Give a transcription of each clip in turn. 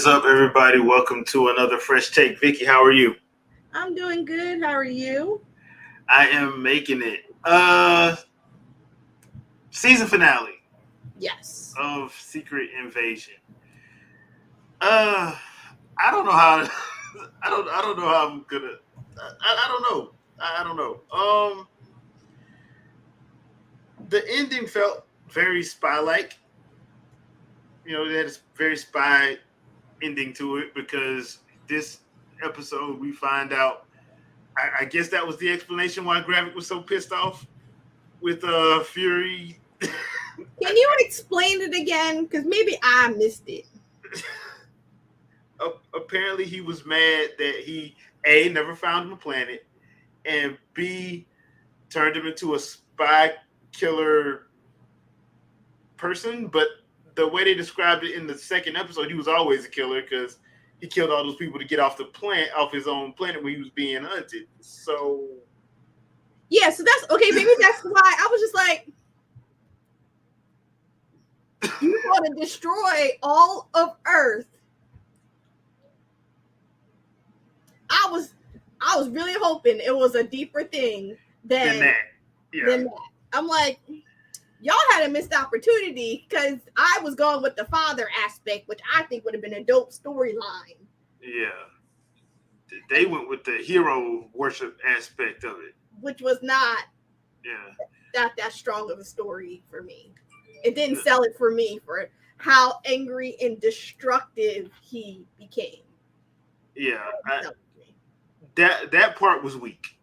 up, everybody? Welcome to another Fresh Take. Vicky, how are you? I'm doing good. How are you? I am making it. Season finale Yes. of Secret Invasion. Uh, I don't know how. I don't know how I'm gonna. I don't know. I don't know. The ending felt very spy-like. It had a very spy ending to it because this episode we find out. I guess that was the explanation why Gravik was so pissed off with Fury. Can you explain it again? Because maybe I missed it. Apparently, he was mad that he A never found him a planet, and B turned him into a spy killer person. But the way they described it in the second episode, he was always a killer because he killed all those people to get off the planet, off his own planet when he was being hunted. So Yeah, so that's okay. Maybe that's why I was just like, you want to destroy all of Earth. I was really hoping it was a deeper thing than that. Yeah. Than that. I'm like, y'all had a missed opportunity because I was going with the father aspect, which I think would have been a dope storyline. Yeah. They went with the hero worship aspect of it, which was not that strong of a story for me. It didn't sell it for me for how angry and destructive he became. Yeah, that part was weak.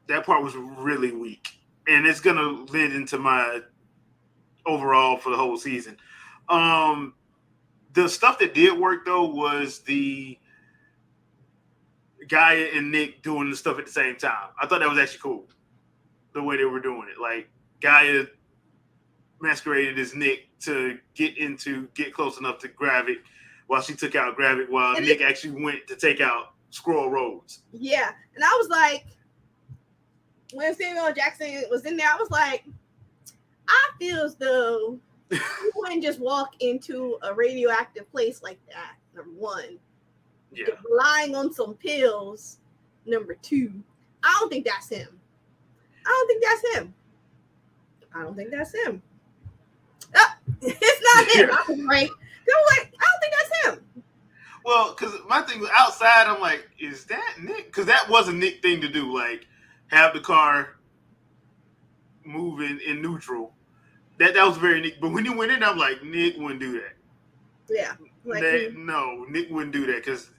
That part was really weak, and it's gonna lead into my overall for the whole season. The stuff that did work though was the Gaia and Nick doing the stuff at the same time. I thought that was actually cool, the way they were doing it. Like Gaia masqueraded as Nick to get close enough to Gravik, while she took out Gravik, while and Nick actually went to take out Squirrel Rhodes. Yeah, and I was like, when Samuel Jackson was in there, I was like, I feel as though you wouldn't just walk into a radioactive place like that. Number one, relying on some pills. Number two, I don't think that's him. It's not him. I was right. I was like, I don't think that's him. Well, because my thing was outside, I'm like, is that Nick? Because that was a Nick thing to do. Like, have the car moving in neutral. That was very Nick. But when he went in, I'm like, Nick wouldn't do that. Yeah. Like, no, Nick wouldn't do that because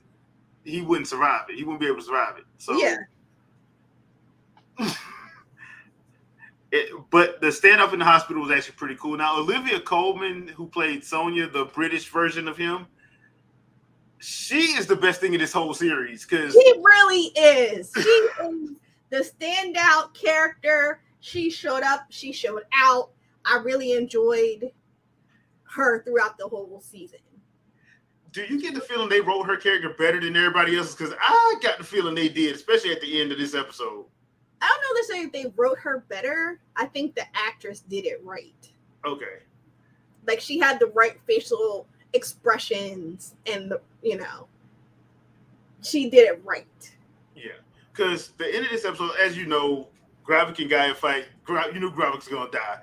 he wouldn't survive it. He wouldn't be able to survive it. So yeah. But the stand-up in the hospital was actually pretty cool. Now, Olivia Colman, who played Sonya, the British version of him, she is the best thing in this whole series. Because she really is. She is the standout character. She showed up. She showed out. I really enjoyed her throughout the whole season. Do you get the feeling they wrote her character better than everybody else's? Because I got the feeling they did, especially at the end of this episode. I don't know necessarily if they wrote her better. I think the actress did it right. Okay. Like she had the right facial expressions and she did it right. Yeah. Because the end of this episode, as you know, Gravik and Gaia fight. You knew Gravik's going to die.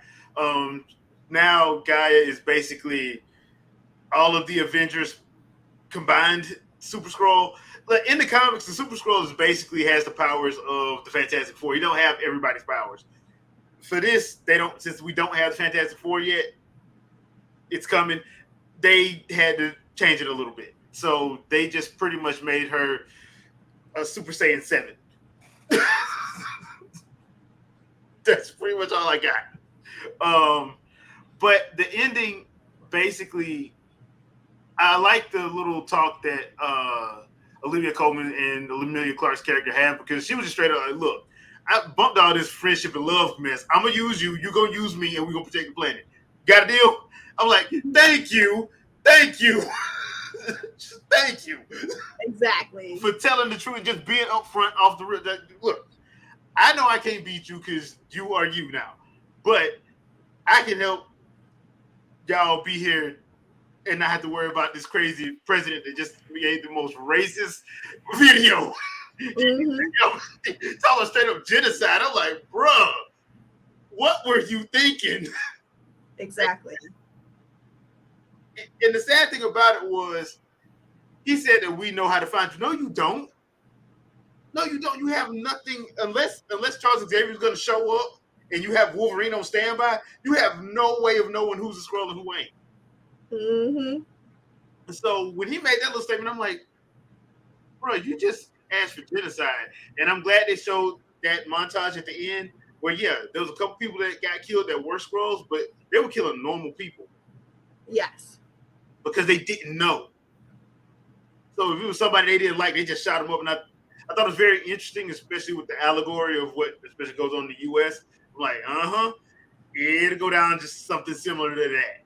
Now Gaia is basically all of the Avengers combined Super Skrull. Like in the comics, the Super Skrull basically has the powers of the Fantastic Four. You don't have everybody's powers. For this, they don't. Since we don't have the Fantastic Four yet, it's coming. They had to change it a little bit, so they just pretty much made her a Super Saiyan 7. That's pretty much all I got. But the ending, basically, I like the little talk that Olivia Colman and Emilia Clarke's character had, because she was just straight up like, look, I bumped all this friendship and love mess. I'm going to use you. You're going to use me, and we're going to protect the planet. Got a deal? I'm like, thank you. Thank you. Thank you. Exactly. For telling the truth, just being upfront off the rip. Look, I know I can't beat you because you are you now, but I can help y'all be here and not have to worry about this crazy president that just made the most racist video. Talking straight up genocide. I'm like, bruh, what were you thinking? Exactly. And the sad thing about it was, he said that we know how to find you. No, you don't. No, you don't. You have nothing unless Charles Xavier is going to show up and you have Wolverine on standby. You have no way of knowing who's a Skrull and who ain't. Mm-hmm. So when he made that little statement, I'm like, bro, you just asked for genocide. And I'm glad they showed that montage at the end where, yeah, there was a couple people that got killed that were Skrulls, but they were killing normal people. Yes. Because they didn't know. So if it was somebody they didn't like, they just shot them up. And I thought it was very interesting, especially with the allegory of what especially goes on in the U.S. I'm like, it'll go down just something similar to that.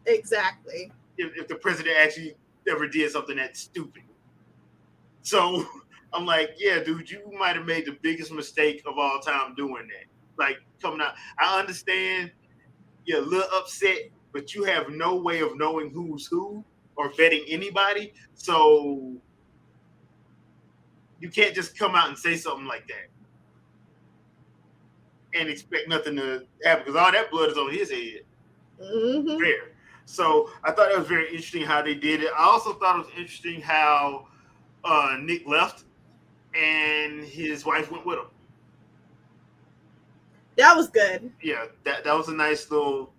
Exactly. If the president actually ever did something that stupid. So I'm like, yeah, dude, you might have made the biggest mistake of all time doing that. Like, coming out. I understand you're a little upset, but you have no way of knowing who's who or vetting anybody. So you can't just come out and say something like that and expect nothing to happen because all that blood is on his head. Mm-hmm. Fair. So I thought that was very interesting how they did it. I also thought it was interesting how Nick left and his wife went with him. That was good. Yeah, that was a nice little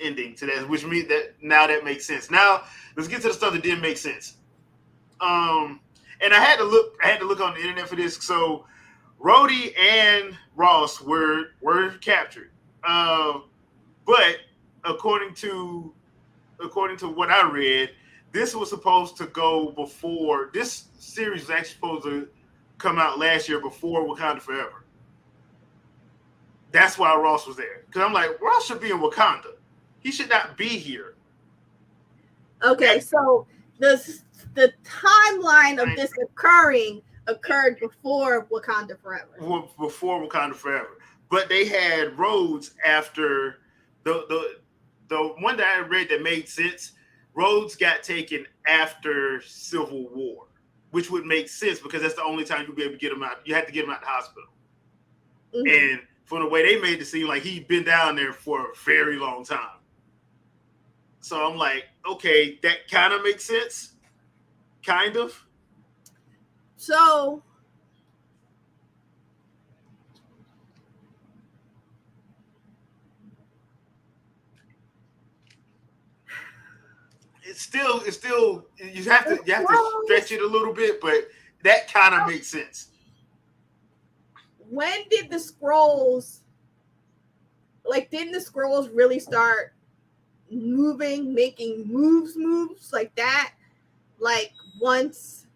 ending to that, which means that now that makes sense. Now let's get to the stuff that didn't make sense. And I had to look on the internet for this. So Rhodey and Ross were captured. But according to what I read, this was supposed to go before this series was actually supposed to come out last year before Wakanda Forever. That's why Ross was there. Because I'm like, Ross should be in Wakanda. He should not be here. Okay, so the timeline of this occurred before Wakanda Forever. Before Wakanda Forever. But they had Rhodes after the one that I read that made sense. Rhodes got taken after Civil War, which would make sense because that's the only time you'll be able to get him out. You have to get him out of the hospital. Mm-hmm. And from the way they made it seem like he'd been down there for a very long time. So I'm like, okay, that kind of makes sense. Kind of. So it's still you have to stretch it a little bit, but that kind of makes sense. When did the Skrulls didn't the Skrulls really start making moves like that? Like once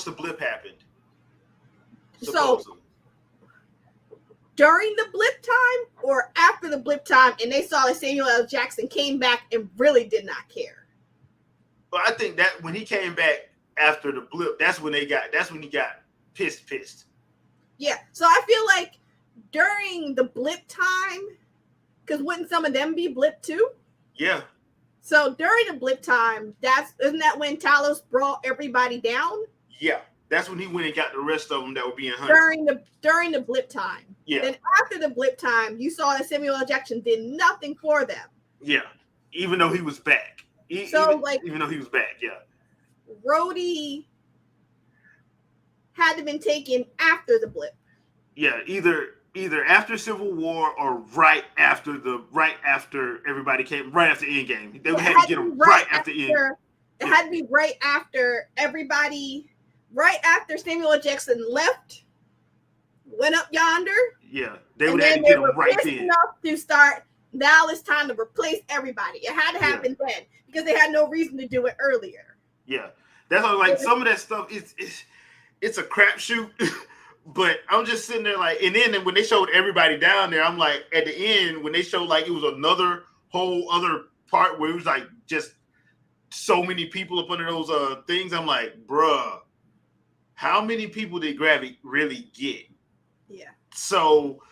the blip happened. Supposedly. So during the blip time or after the blip time, and they saw that Samuel L. Jackson came back and really did not care? Well, I think that when he came back after the blip, that's when he got pissed. Yeah. So I feel like during the blip time, because wouldn't some of them be blip too? Yeah. So during the blip time, isn't that when Talos brought everybody down? Yeah. That's when he went and got the rest of them that were being hunted. During the blip time. Yeah. Then after the blip time, you saw that Samuel L. Jackson did nothing for them. Yeah. Even though he was back. Even though he was back, yeah. Rhodey had to been taken after the blip. Yeah, either after Civil War or right after everybody came, right after Endgame. They had to get him right after Endgame. It had to be right after everybody, right after Samuel L. Jackson left, went up yonder. Yeah, they would have to get him right then. Enough to start. Now it's time to replace everybody. It had to happen then because they had no reason to do it earlier. Yeah, that's why, like, some of that stuff it's a crapshoot. But I'm just sitting there like, and then when they showed everybody down there, I'm like, at the end when they showed like it was another whole other part where it was like just so many people up under those things. I'm like, bruh, how many people did Gravik really get? Yeah. So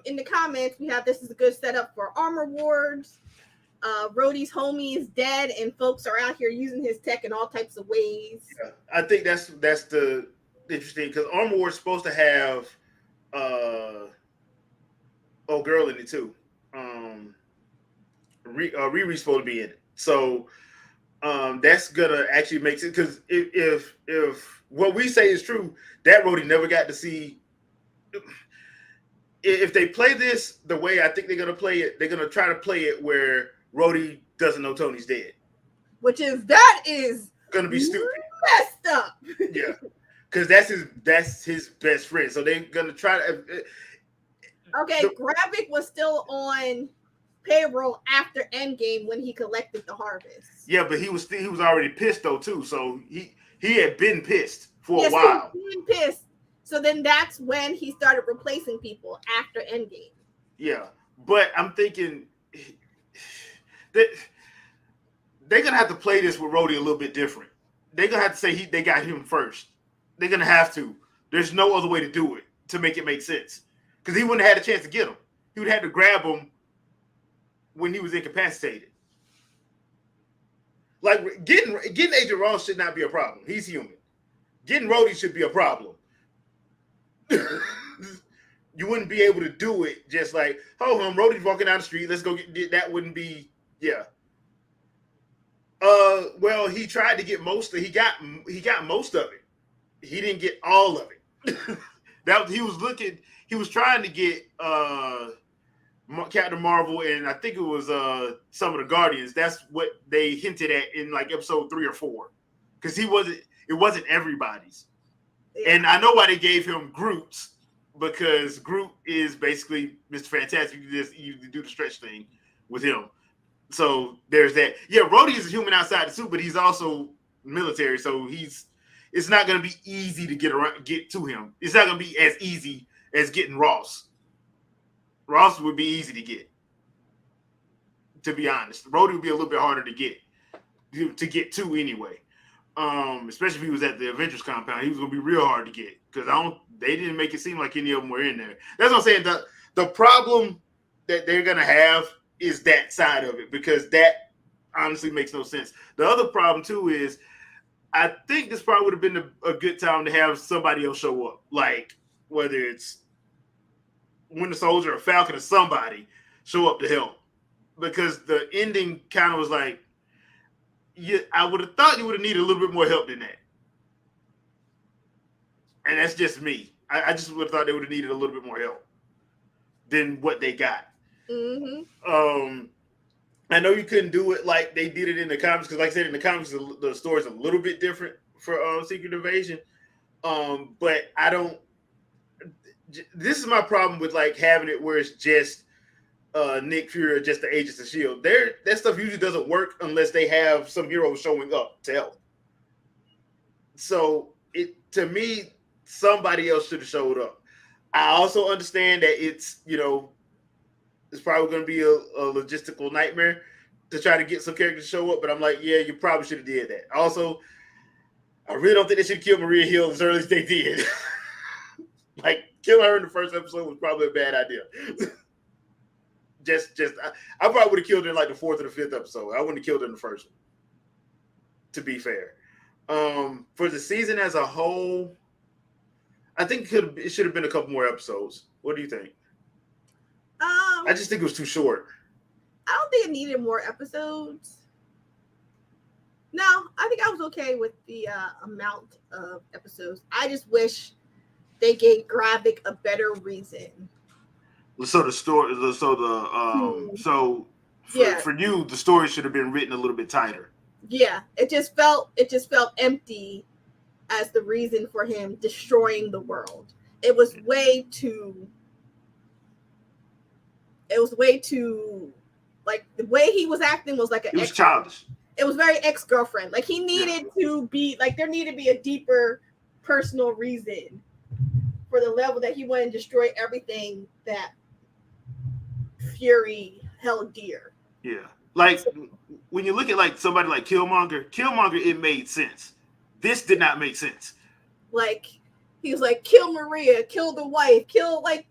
In the comments, we have this is a good setup for Armor Wars. Rhodey's homie is dead, and folks are out here using his tech in all types of ways. Yeah, I think that's the interesting because Armor Wars is supposed to have girl in it too. Riri's supposed to be in it, so that's gonna actually make sense because if what we say is true, that Rhodey never got to see. If they play this the way I think they're gonna play it, they're gonna try to play it where Rhodey doesn't know Tony's dead. Which is gonna be stupid. Messed up. Yeah. Because that's his best friend. So they're gonna try to Gravik was still on payroll after Endgame when he collected the harvest. Yeah, but he was already pissed though too. So he had been pissed for a while. He was being pissed. So then that's when he started replacing people after Endgame. Yeah, but I'm thinking that they're gonna have to play this with Rhodey a little bit different. They're gonna have to say they got him first. They're gonna have to. There's no other way to do it to make it make sense. Because he wouldn't have had a chance to get him. He would have had to grab him when he was incapacitated. Like getting Agent Ross should not be a problem. He's human. Getting Rhodey should be a problem. You wouldn't be able to do it just like, oh, Rhodey's walking down the street. Let's go get that. Wouldn't be, yeah. Well, he tried to get most of. He got most of it. He didn't get all of it. He was trying to get Captain Marvel, and I think it was some of the Guardians. That's what they hinted at in like episode 3 or 4, because it wasn't everybody's. Yeah. And I know why they gave him Groot's, because Groot is basically Mr. Fantastic. You do the stretch thing with him. So there's that. Yeah, Rhodey is a human outside the suit, but he's also military, so it's not going to be easy to get to him. It's not going to be as easy as getting Ross. Ross would be easy to get, to be honest. Rhodey would be a little bit harder to get to anyway. Especially if he was at the Avengers compound, he was going to be real hard to get because they didn't make it seem like any of them were in there. That's what I'm saying. The problem that they're going to have is that side of it, because that honestly makes no sense. The other problem too is I think this probably would have been a good time to have somebody else show up, like whether it's Winter Soldier or Falcon or somebody show up to help, because the ending kind of was like, yeah, I would have thought you would have needed a little bit more help than that. And that's just me. I just would have thought they would have needed a little bit more help than what they got. Mm-hmm. I know you couldn't do it like they did it in the comics, because like I said, in the comics, the story's a little bit different for Secret Invasion. But I don't... This is my problem with like having it where it's just Nick Fury or just the Agents of S.H.I.E.L.D. That stuff usually doesn't work unless they have some hero showing up to help. So to me, somebody else should have showed up. I also understand that it's probably going to be a logistical nightmare to try to get some characters to show up, but I'm like, yeah, you probably should have did that. Also, I really don't think they should kill Maria Hill as early as they did. Like, killing her in the first episode was probably a bad idea. I probably would have killed her in like the 4th or the 5th episode. I wouldn't have killed her in the first one, to be fair. For the season as a whole, I think it should have been a couple more episodes. What do you think? I just think it was too short. I don't think it needed more episodes. No, I think I was okay with the amount of episodes. I just wish they gave Gravik a better reason. So for you, the story should have been written a little bit tighter. Yeah, it just felt empty as the reason for him destroying the world. It was way too like the way he was acting was like it was childish. It was very ex-girlfriend. Like he needed to be like there needed to be a deeper personal reason for the level that he wanted to destroy everything that Fury held dear. Yeah. Like when you look at like somebody like Killmonger, it made sense. This did not make sense. Like he was like, kill Maria, kill the wife, kill like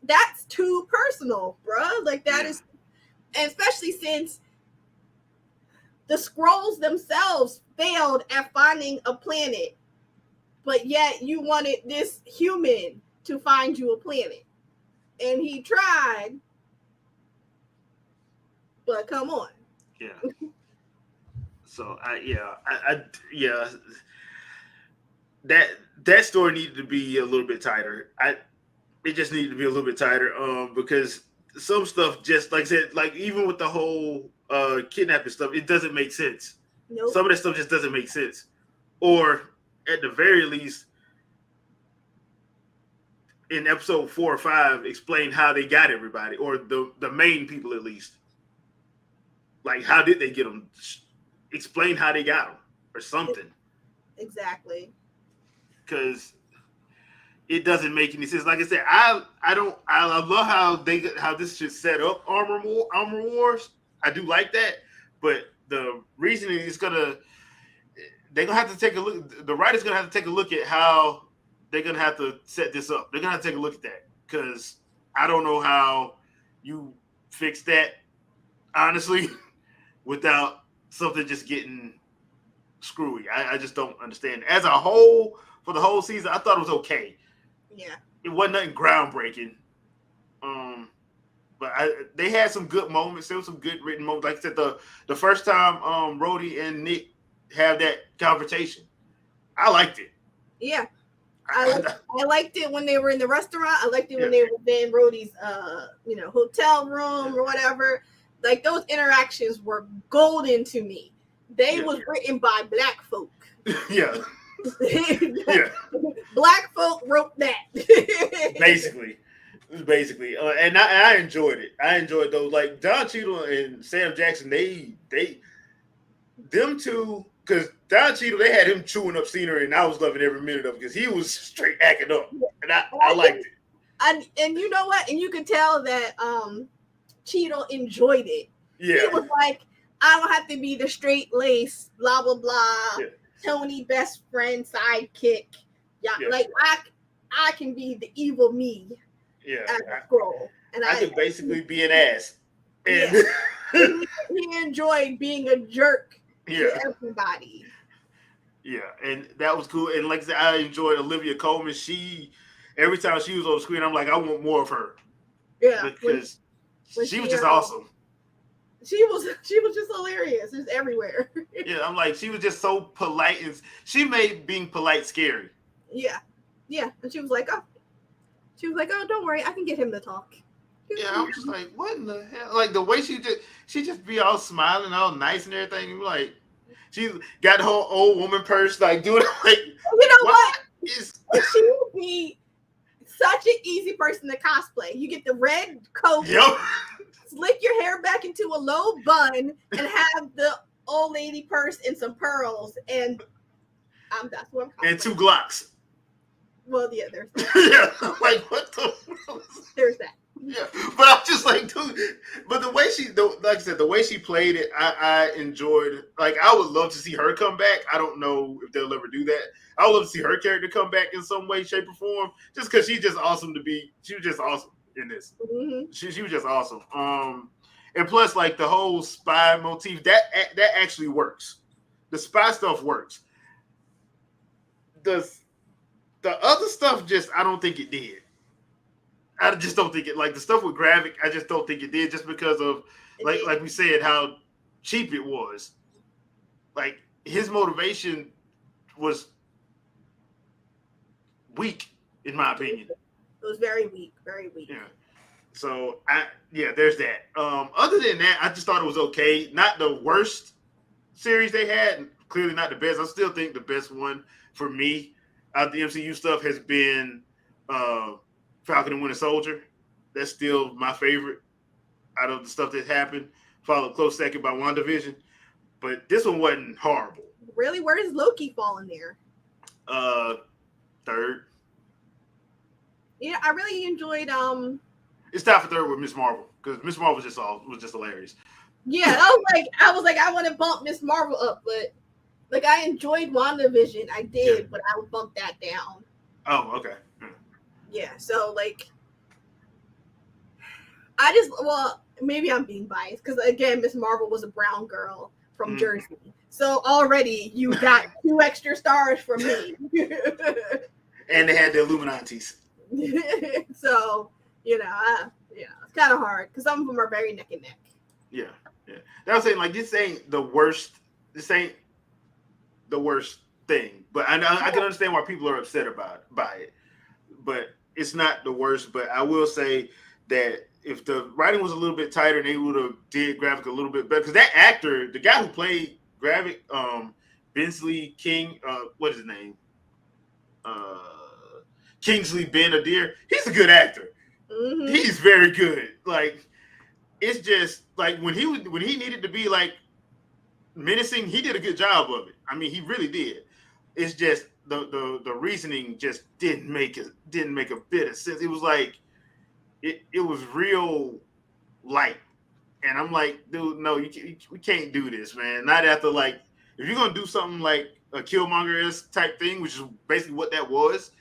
that's too personal, bruh. Like that is, and especially since the Skrulls themselves failed at finding a planet, but yet you wanted this human to find you a planet, and he tried, but come on. Yeah. So that story needed to be a little bit tighter. It just needed to be a little bit tighter. Because some stuff, just like I said, like even with the whole kidnapping stuff, it doesn't make sense. Nope. Some of that stuff just doesn't make sense. Or at the very least, in episode 4 or 5, explain how they got everybody, or the main people at least. Like, how did they get them? Explain how they got them, or something. Exactly. Because it doesn't make any sense. Like I said, I love how this should set up Armor Wars. I do like that, but the reasoning is they're gonna have to take a look. The writer's gonna have to take a look at how they're gonna have to set this up. They're gonna have to take a look at that, because I don't know how you fix that, honestly, without something just getting screwy. I just don't understand. As a whole, for the whole season, I thought it was okay. Yeah. It wasn't nothing groundbreaking. But they had some good moments. There was some good written moments. Like I said, the first time Rhodey and Nick have that conversation, I liked it. Yeah. I liked it when they were in the restaurant. I liked it when they were in Rhodey's hotel room or whatever. Like, those interactions were golden to me. They was written by Black folk. Yeah. Black folk wrote that. Basically. And I enjoyed it. I enjoyed those. Like, Don Cheadle and Sam Jackson, them two, because Don Cheadle, they had him chewing up scenery, and I was loving every minute of it, because he was straight acting up. And I liked it. And you know what? And you could tell that Cheadle enjoyed it. Yeah. He was like, I don't have to be the straight lace, blah, blah, blah, Tony best friend, sidekick. Yeah. Like, I can be the evil me. Yeah. As a Skrull. And I could basically be an ass. And he enjoyed being a jerk to everybody. Yeah, and that was cool. And like I said, I enjoyed Olivia Colman. Every time she was on screen, I'm like, I want more of her. Yeah. Because she was just awesome. She was just hilarious. Just everywhere. Yeah, I'm like, she was just so polite, and she made being polite scary. Yeah. Yeah. And she was like, oh, don't worry, I can get him to talk. Yeah, I'm just like, what in the hell? Like, the way she just be all smiling, all nice and everything. And like, she got her old woman purse, like, doing like, you know what? She would be such an easy person to cosplay. You get the red coat, slick your hair back into a low bun, and have the old lady purse and some pearls, and that's what I'm cosplaying. And 2 Glocks. Well, yeah, there's that. Yeah, like, what the? There's that. Yeah, but I'm just like, dude. But the way like I said, the way she played it, I enjoyed it. Like, I would love to see her come back. I don't know if they'll ever do that. I would love to see her character come back in some way, shape, or form. Just because she's just awesome she was just awesome in this. Mm-hmm. She was just awesome. And plus, like, the whole spy motif that actually works. The spy stuff works. The other stuff, I don't think it did. I just don't think it, like the stuff with Gravik, I just don't think it did, just because of, like we said, how cheap it was. Like, his motivation was weak, in my opinion. It was very weak, very weak. Yeah. So, there's that. Other than that, I just thought it was okay. Not the worst series they had, and clearly not the best. I still think the best one for me out of the MCU stuff has been Falcon and Winter Soldier. That's still my favorite out of the stuff that happened. Followed close second by WandaVision. But this one wasn't horrible. Really? Where does Loki fall in there? Third. Yeah, I really enjoyed It's tied for third with Miss Marvel, because Miss Marvel was just hilarious. Yeah, I was like, I want to bump Miss Marvel up, but like, I enjoyed WandaVision. I did, but I would bump that down. Oh, okay. Yeah, so like, Maybe I'm being biased because again, Miss Marvel was a brown girl from Mhm. Jersey, so already you got 2 extra stars from me. And they had the Illuminantes. So it's kind of hard because some of them are very neck and neck. Yeah. That was saying like this ain't the worst. This ain't the worst thing, but I can understand why people are upset by it. But it's not the worst. But I will say that if the writing was a little bit tighter, they would have did Graphic a little bit better. Because that actor, the guy who played Graphic, Bensley King, what is his name? Kingsley Ben-Adir. He's a good actor. Mm-hmm. He's very good. Like it's just like when he needed to be like menacing, he did a good job of it. I mean, he really did. It's just the reasoning just didn't make a bit of sense. It was like it was real light, and I'm like, dude, no, we can't do this, man. Not after like if you're gonna do something like a Killmonger type thing, which is basically what that was.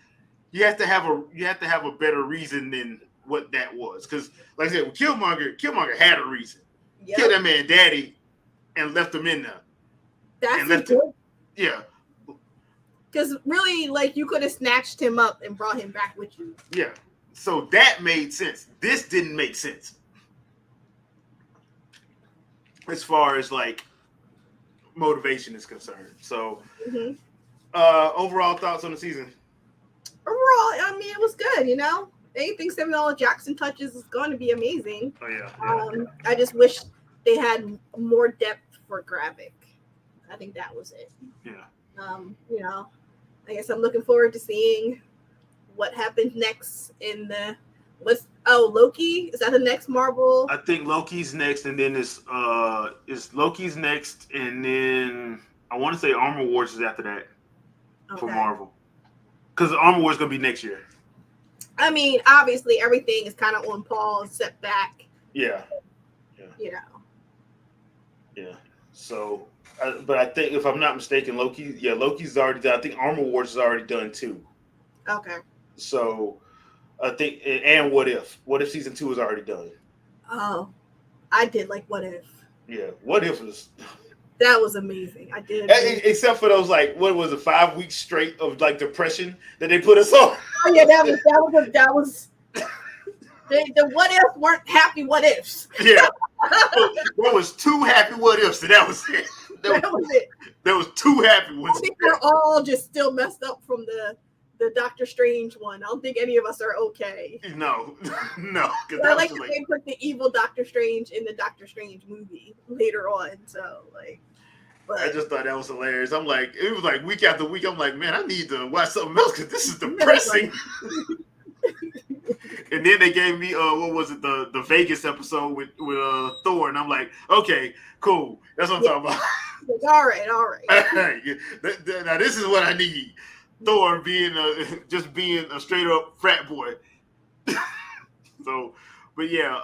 You have to have a better reason than what that was, because like I said, with Killmonger had a reason. Yep. Killed that man daddy and left him in there. That's it. Yeah. Because really, like, you could have snatched him up and brought him back with you. Yeah. So that made sense. This didn't make sense. As far as like motivation is concerned. So overall thoughts on the season? Overall, I mean, it was good, Anything Samuel L. Jackson touches is going to be amazing. Oh yeah. I just wish they had more depth for Gravik. I think that was it. Yeah. I guess I'm looking forward to seeing what happens next in the Loki? Is that the next Marvel? I think Loki's next, and then it's Loki's next, and then I want to say Armor Wars is after that for Marvel. Because Armor Wars is gonna be next year. I mean, obviously everything is kind of on pause, set back. Yeah. Yeah. So, but I think if I'm not mistaken, Loki's already done. I think Armor Wars is already done too. Okay. So, I think and What If season 2 is already done. Oh, I did like What If. Yeah, What If was. That was amazing. I did. Except for those, like, what was it, 5 weeks straight of like depression that they put us on. Oh yeah, that was. The what ifs weren't happy what ifs. Yeah, there was 2 happy what ifs, and that was it. That was it. There was 2 happy ones. I think we're all just still messed up from the Doctor Strange one. I don't think any of us are okay. No. I like that they put the evil Doctor Strange in the Doctor Strange movie later on. So like. But I just thought that was hilarious. I'm like, it was like week after week. I'm like, man, I need to watch something else because this is depressing. And then they gave me what was it, the Vegas episode with Thor, and I'm like, okay, cool. That's what I'm talking about. All right. Now this is what I need. Thor being being a straight up frat boy. So, but yeah.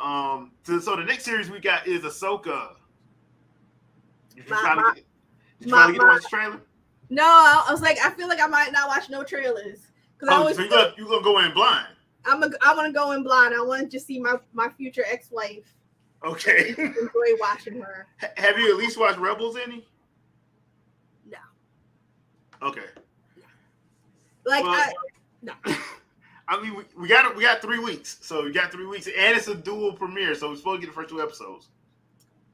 So the next series we got is Ahsoka. Did you finally get to watch the trailer? No, I was like, I feel like I might not watch no trailers because so you're gonna go in blind. I want to go in blind. I want to just see my future ex-wife. Okay. Enjoy watching her. Have you at least watched Rebels any? No. Okay. Like no. I mean, we got 3 weeks, so we got 3 weeks, and it's a dual premiere, so we're supposed to get the first 2 episodes.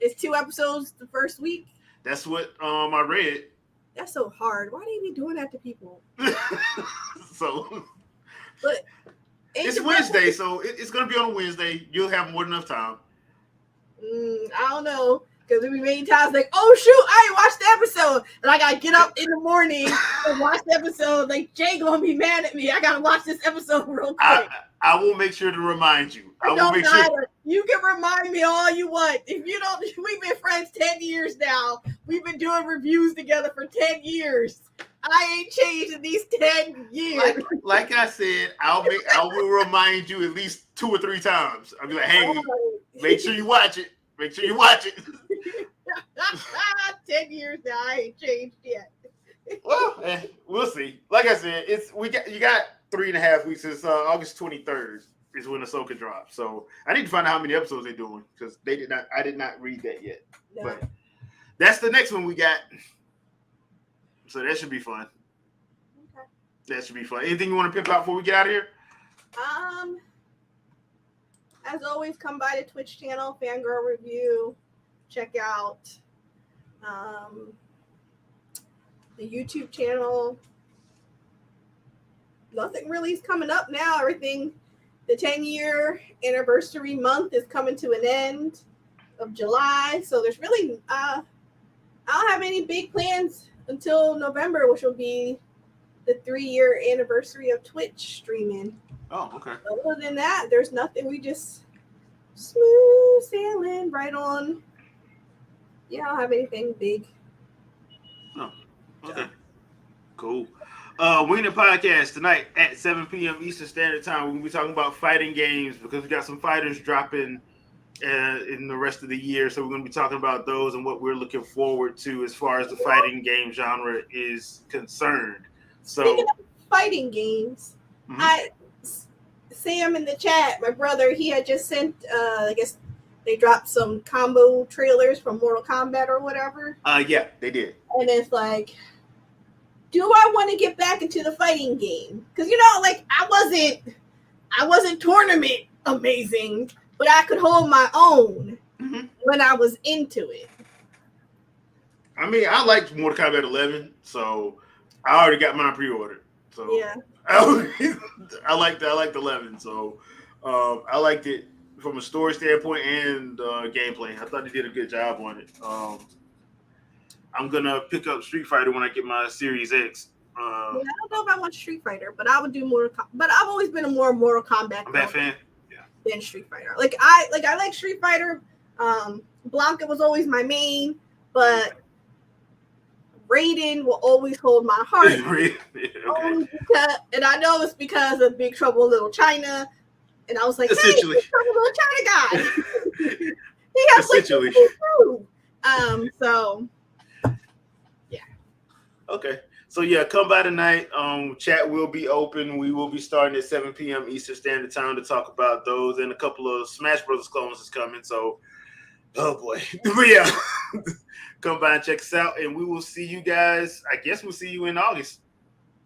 It's 2 episodes the first week. That's what I read. That's so hard. Why do you be doing that to people? But it's Wednesday, so it's gonna be on a Wednesday. You'll have more than enough time. I don't know. Because there be many times like, oh shoot, I ain't watched the episode. And I gotta get up in the morning and watch the episode. Like, Jay gonna be mad at me. I gotta watch this episode real quick. I will make sure to remind you. I will make sure. You can remind me all you want. If you don't, we've been friends 10 years now. We've been doing reviews together for 10 years. I ain't changed in these 10 years. Like I said, I will remind you at least 2 or 3 times. I'll be like, hey, make sure you watch it. Make sure you watch it. 10 years now, I ain't changed yet. Well, we'll see. Like I said, you got 3.5 weeks. It's August 23rd is is when Ahsoka drops. So I need to find out how many episodes they're doing because I did not read that yet. No. But that's the next one we got. So that should be fun. Okay. That should be fun. Anything you want to pimp out before we get out of here? As always, come by the Twitch channel, Fangirl Review. Check out the YouTube channel. Nothing really is coming up now. Everything, the 10-year anniversary month is coming to an end of July. So there's really, I don't have any big plans until November, which will be the 3-year anniversary of Twitch streaming. Oh, okay. Other than that, there's nothing. We just smooth sailing right on. Yeah, I don't have anything big. Oh, okay. Cool. Winged It Podcast tonight at 7 p.m. Eastern Standard Time. We're going to be talking about fighting games because we got some fighters dropping in the rest of the year. So we're going to be talking about those and what we're looking forward to as far as the fighting game genre is concerned. So, speaking of fighting games, Sam in the chat, my brother, he had just sent, I guess they dropped some combo trailers from Mortal Kombat or whatever. Yeah, they did. And it's like, do I want to get back into the fighting game? Because, you know, like, I wasn't tournament amazing, but I could hold my own when I was into it. I mean, I liked Mortal Kombat 11, so I already got mine pre-ordered. So yeah. I liked 11, so I liked it from a story standpoint and gameplay. I thought they did a good job on it. I'm gonna pick up Street Fighter when I get my Series X. I don't know if I want Street Fighter, but I would do Mortal Kombat. But I've always been a more Mortal Kombat fan. Yeah. Than Street Fighter. I like Street Fighter. Blanca was always my main, but Raiden will always hold my heart. Okay. And I know it's because of Big Trouble in Little China. And I was like, hey, Essentially. Big Trouble in Little China guy. He has Essentially. So yeah. Okay. So yeah, come by tonight. Chat will be open. We will be starting at 7 p.m. Eastern Standard Time to talk about those, and a couple of Smash Brothers clones is coming. So, oh boy, but yeah, come by and check us out, and we will see you guys. I guess we'll see you in August.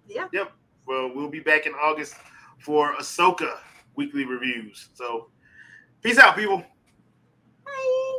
Yeah. Yep. Well, we'll be back in August for Ahsoka weekly reviews. So, peace out, people. Bye.